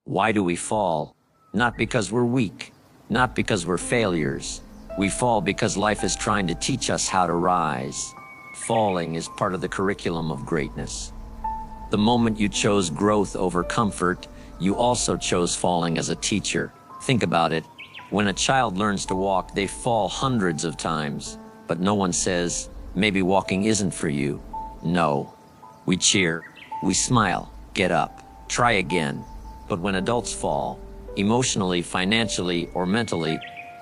Why do we fall? Not because we're weak, not because we're failures. We fall because life is trying to teach us how to rise. Falling is part of the curriculum of greatness. The moment you chose growth over comfort, you also chose falling as a teacher. Think about it. When a child learns to walk, they fall hundreds of times, but no one says, maybe walking isn't for you. No. We cheer, we smile, get up, try again. But when adults fall, emotionally, financially, or mentally,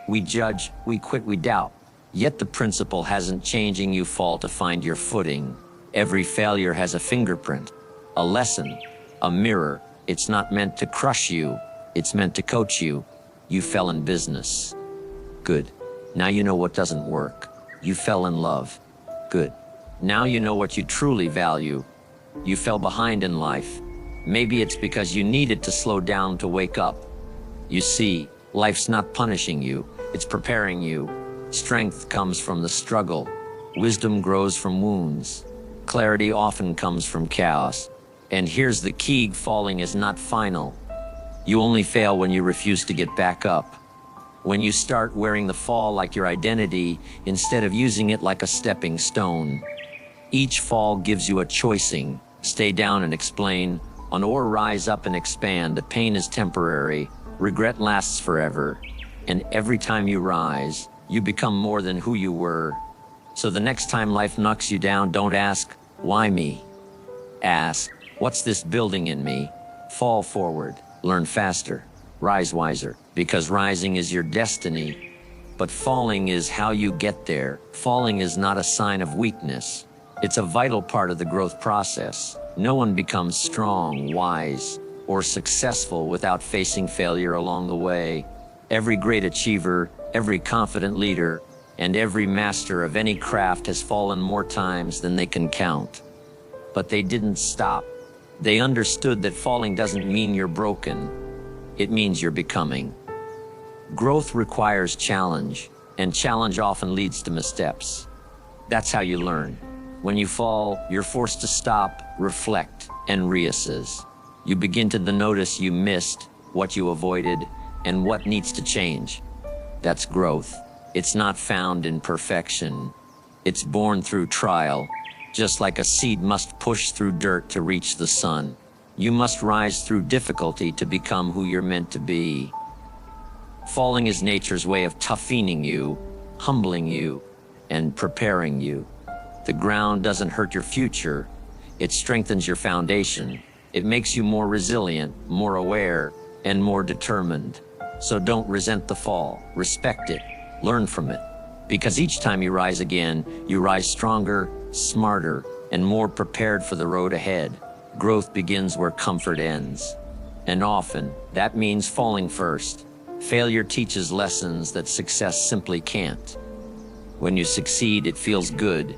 we judge, we quit, we doubt. Yet the principle hasn't changing. You fall to find your footing. Every failure has a fingerprint, a lesson, a mirror. It's not meant to crush you. It's meant to coach you. You fell in business. Good. Now you know what doesn't work. You fell in love. Good. Now you know what you truly value. You fell behind in life. Maybe it's because you needed to slow down to wake up. You see, life's not punishing you. It's preparing you. Strength comes from the struggle. Wisdom grows from wounds. Clarity often comes from chaos. And here's the key: falling is not final. You only fail when you refuse to get back up. When you start wearing the fall like your identity instead of using it like a stepping stone. Each fall gives you a choicing: stay down and explain, or rise up and expand. The pain is temporary, regret lasts forever. And every time you rise, you become more than who you were. So the next time life knocks you down, don't ask, why me? Ask, what's this building in me? Fall forward, learn faster, rise wiser, because rising is your destiny. But falling is how you get there. Falling is not a sign of weakness. It's a vital part of the growth process. No one becomes strong, wise, or successful without facing failure along the way. Every great achiever, every confident leader, and every master of any craft has fallen more times than they can count. But they didn't stop. They understood that falling doesn't mean you're broken. It means you're becoming. Growth requires challenge, and challenge often leads to missteps. That's how you learn. When you fall, you're forced to stop, reflect, and reassess. You begin to notice you missed, what you avoided, and what needs to change. That's growth. It's not found in perfection. It's born through trial. Just like a seed must push through dirt to reach the sun, you must rise through difficulty to become who you're meant to be. Falling is nature's way of toughening you, humbling you, and preparing you. The ground doesn't hurt your future. It strengthens your foundation. It makes you more resilient, more aware, and more determined. So don't resent the fall. Respect it. Learn from it. Because each time you rise again, you rise stronger, smarter, and more prepared for the road ahead. Growth begins where comfort ends. And often, that means falling first. Failure teaches lessons that success simply can't. When you succeed, it feels good,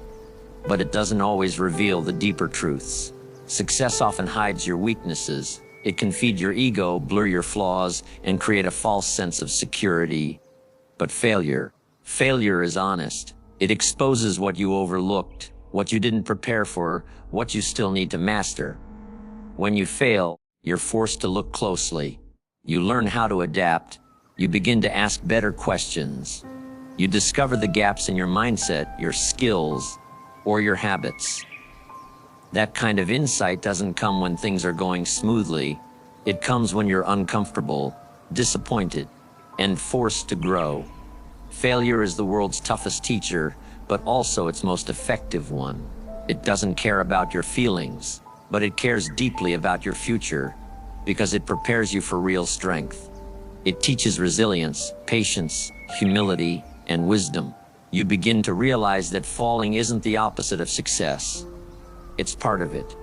but it doesn't always reveal the deeper truths. Success often hides your weaknesses. It can feed your ego, blur your flaws, and create a false sense of security. But failure is honest. It exposes what you overlooked, what you didn't prepare for, what you still need to master. When you fail, you're forced to look closely. You learn how to adapt. You begin to ask better questions. You discover the gaps in your mindset, your skills, or your habits. That kind of insight doesn't come when things are going smoothly. It comes when you're uncomfortable, disappointed, and forced to grow. Failure is the world's toughest teacher, but also its most effective one. It doesn't care about your feelings, but it cares deeply about your future, because it prepares you for real strength. It teaches resilience, patience, humility, and wisdom. You begin to realize that falling isn't the opposite of success. It's part of it.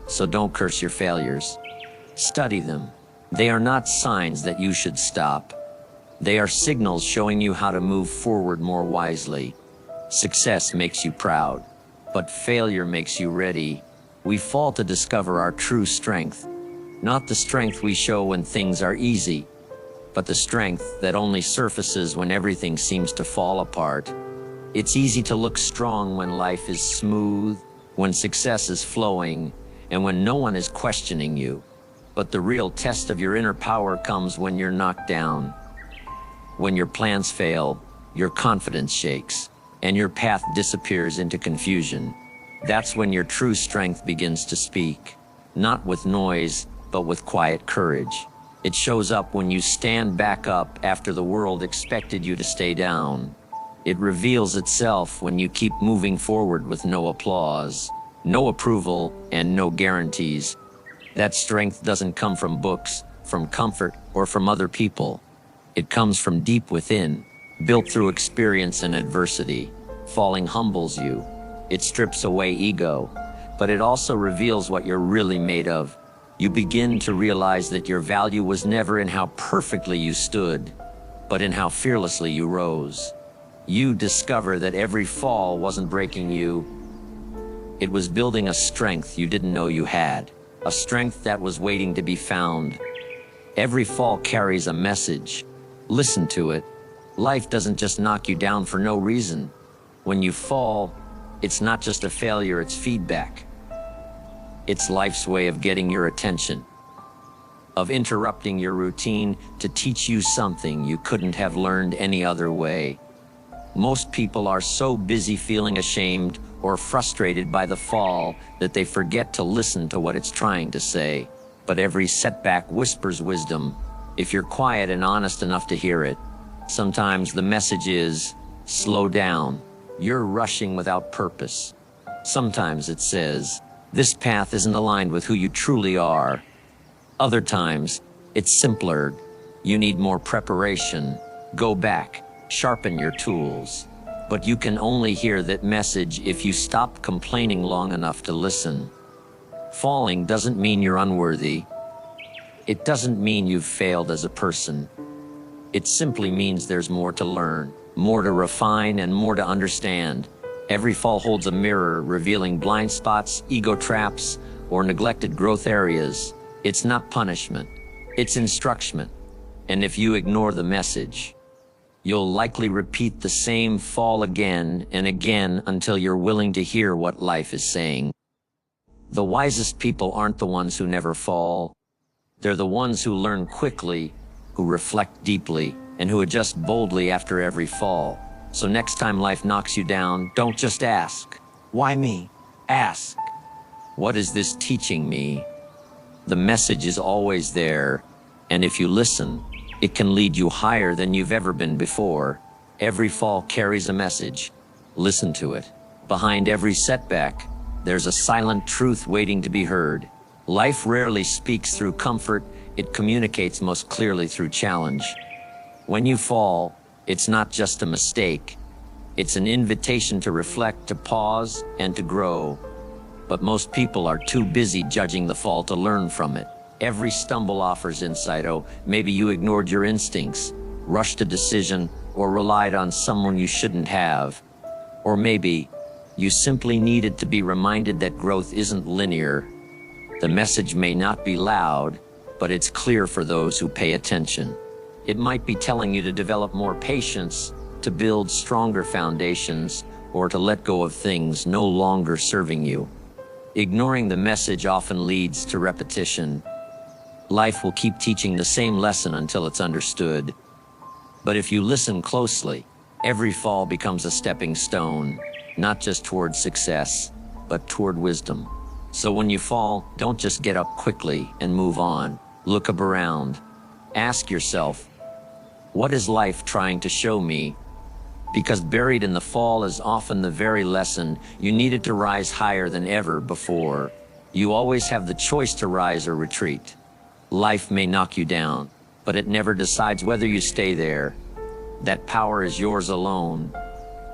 So don't curse your failures. Study them. They are not signs that you should stop. They are signals showing you how to move forward more wisely. Success makes you proud, but failure makes you ready. We fall to discover our true strength. Not the strength we show when things are easy, but the strength that only surfaces when everything seems to fall apart. It's easy to look strong when life is smooth, when success is flowing, and when no one is questioning you. But the real test of your inner power comes when you're knocked down. When your plans fail, your confidence shakes, and your path disappears into confusion. That's when your true strength begins to speak. Not with noise, but with quiet courage. It shows up when you stand back up after the world expected you to stay down. It reveals itself when you keep moving forward with no applause, no approval, and no guarantees. That strength doesn't come from books, from comfort, or from other people. It comes from deep within, built through experience and adversity. Falling humbles you. It strips away ego, but it also reveals what you're really made of. You begin to realize that your value was never in how perfectly you stood, but in how fearlessly you rose. You discover that every fall wasn't breaking you. It was building a strength you didn't know you had, a strength that was waiting to be found. Every fall carries a message. Listen to it. Life doesn't just knock you down for no reason. When you fall, it's not just a failure, it's feedback. It's life's way of getting your attention, of interrupting your routine to teach you something you couldn't have learned any other way. Most people are so busy feeling ashamed or frustrated by the fall that they forget to listen to what it's trying to say. But every setback whispers wisdom, if you're quiet and honest enough to hear it. Sometimes the message is, slow down. You're rushing without purpose. Sometimes it says, this path isn't aligned with who you truly are. Other times, it's simpler. You need more preparation. Go back, sharpen your tools. But you can only hear that message if you stop complaining long enough to listen. Falling doesn't mean you're unworthy. It doesn't mean you've failed as a person. It simply means there's more to learn, more to refine, and more to understand. Every fall holds a mirror revealing blind spots, ego traps, or neglected growth areas. It's not punishment, it's instruction. And if you ignore the message, you'll likely repeat the same fall again and again until you're willing to hear what life is saying. The wisest people aren't the ones who never fall. They're the ones who learn quickly, who reflect deeply, and who adjust boldly after every fall. So next time life knocks you down, don't just ask, why me? Ask, what is this teaching me? The message is always there, and if you listen, it can lead you higher than you've ever been before. Every fall carries a message. Listen to it. Behind every setback, there's a silent truth waiting to be heard. Life rarely speaks through comfort, it communicates most clearly through challenge. When you fall, it's not just a mistake. It's an invitation to reflect, to pause, and to grow. But most people are too busy judging the fall to learn from it. Every stumble offers insight. Oh, maybe you ignored your instincts, rushed a decision, or relied on someone you shouldn't have. Or maybe you simply needed to be reminded that growth isn't linear. The message may not be loud, but it's clear for those who pay attention. It might be telling you to develop more patience, to build stronger foundations, or to let go of things no longer serving you. Ignoring the message often leads to repetition. Life will keep teaching the same lesson until it's understood. But if you listen closely, every fall becomes a stepping stone, not just toward success, but toward wisdom. So when you fall, don't just get up quickly and move on. Look up around. Ask yourself, what is life trying to show me? Because buried in the fall is often the very lesson you needed to rise higher than ever before. You always have the choice to rise or retreat. Life may knock you down, but it never decides whether you stay there. That power is yours alone.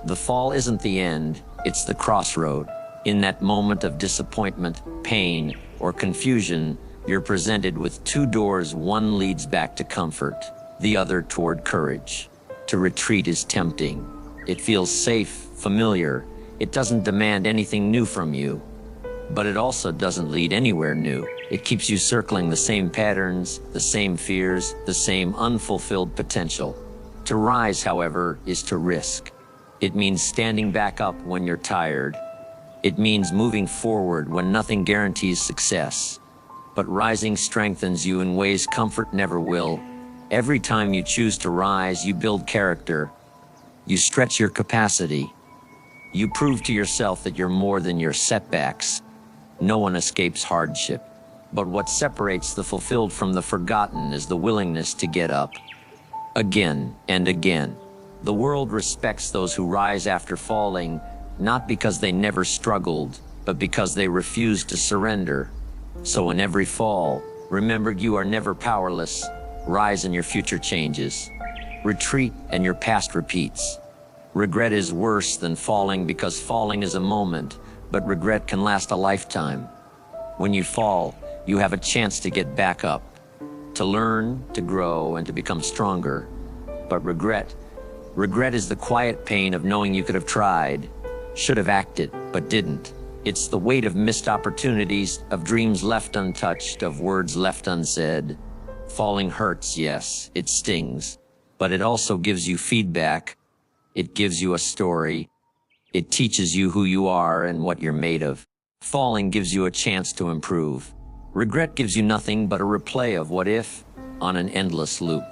The fall isn't the end, it's the crossroad. In that moment of disappointment, pain, or confusion, you're presented with two doors. One leads back to comfort, the other toward courage. To retreat is tempting. It feels safe, familiar. It doesn't demand anything new from you. But it also doesn't lead anywhere new. It keeps you circling the same patterns, the same fears, the same unfulfilled potential. To rise, however, is to risk. It means standing back up when you're tired. It means moving forward when nothing guarantees success. but rising strengthens you in ways comfort never will. Every time you choose to rise, you build character. You stretch your capacity. You prove to yourself that you're more than your setbacks. No one escapes hardship. But what separates the fulfilled from the forgotten is the willingness to get up. Again and again. The world respects those who rise after falling, not because they never struggled, but because they refused to surrender. So in every fall, remember you are never powerless. Rise and your future changes. Retreat and your past repeats. Regret is worse than falling because falling is a moment, but regret can last a lifetime. When you fall, you have a chance to get back up, to learn, to grow, and to become stronger. But regret is the quiet pain of knowing you could have tried, should have acted, but didn't. It's the weight of missed opportunities, of dreams left untouched, of words left unsaid. Falling hurts, yes, it stings, but it also gives you feedback. It gives you a story. It teaches you who you are and what you're made of. Falling gives you a chance to improve. Regret gives you nothing but a replay of what if on an endless loop.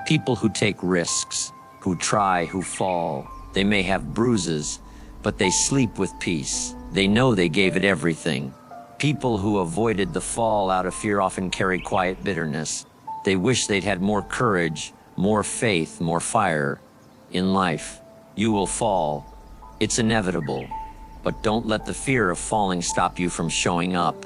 People who take risks, who try, who fall, they may have bruises, but they sleep with peace. They know they gave it everything. People who avoided the fall out of fear often carry quiet bitterness. They wish they'd had more courage, more faith, more fire. In life, you will fall. It's inevitable. But don't let the fear of falling stop you from showing up.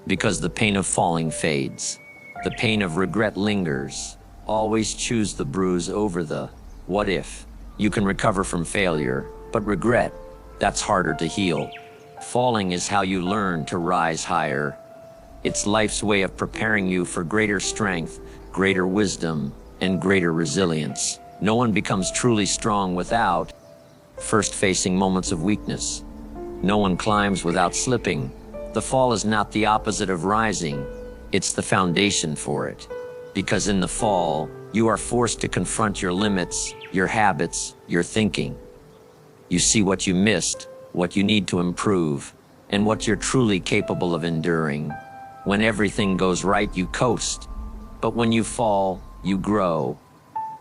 Because the pain of falling fades. The pain of regret lingers. Always choose the bruise over the what if. You can recover from failure, but regret, that's harder to heal. Falling is how you learn to rise higher. It's life's way of preparing you for greater strength, greater wisdom, and greater resilience. No one becomes truly strong without first facing moments of weakness. No one climbs without slipping. The fall is not the opposite of rising. It's the foundation for it. Because in the fall, you are forced to confront your limits, your habits, your thinking. You see what you missed, what you need to improve, and what you're truly capable of enduring. When everything goes right, you coast. But when you fall, you grow.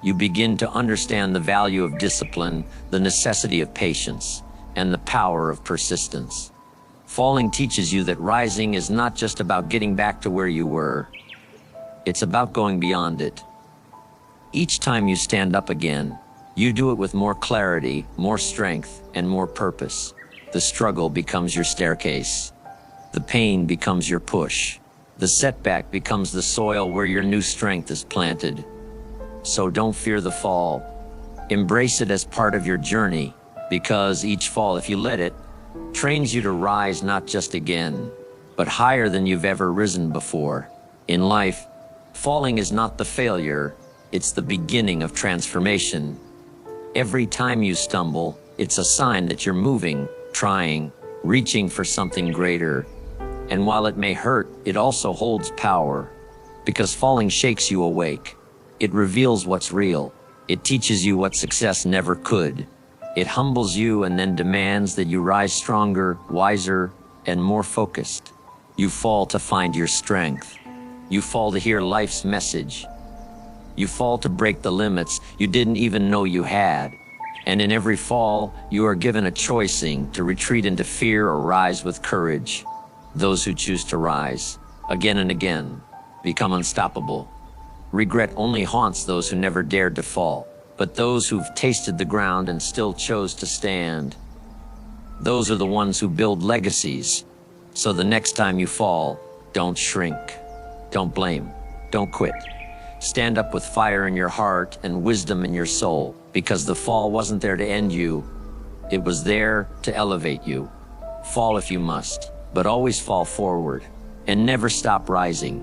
You begin to understand the value of discipline, the necessity of patience, and the power of persistence. Falling teaches you that rising is not just about getting back to where you were. It's about going beyond it. Each time you stand up again, you do it with more clarity, more strength, and more purpose. The struggle becomes your staircase. The pain becomes your push. The setback becomes the soil where your new strength is planted. So don't fear the fall. Embrace it as part of your journey, because each fall, if you let it, trains you to rise not just again, but higher than you've ever risen before. In life, falling is not the failure, it's the beginning of transformation. Every time you stumble, it's a sign that you're moving, trying, reaching for something greater. And while it may hurt, it also holds power, because falling shakes you awake. It reveals what's real. It teaches you what success never could. It humbles you and then demands that you rise stronger, wiser, and more focused. You fall to find your strength. You fall to hear life's message. You fall to break the limits you didn't even know you had. And in every fall, you are given a choicing to retreat into fear or rise with courage. Those who choose to rise, again and again, become unstoppable. Regret only haunts those who never dared to fall, but those who've tasted the ground and still chose to stand. Those are the ones who build legacies. So the next time you fall, don't shrink. Don't blame. Don't quit. Stand up with fire in your heart and wisdom in your soul, because the fall wasn't there to end you. It was there to elevate you. Fall if you must, but always fall forward, and never stop rising.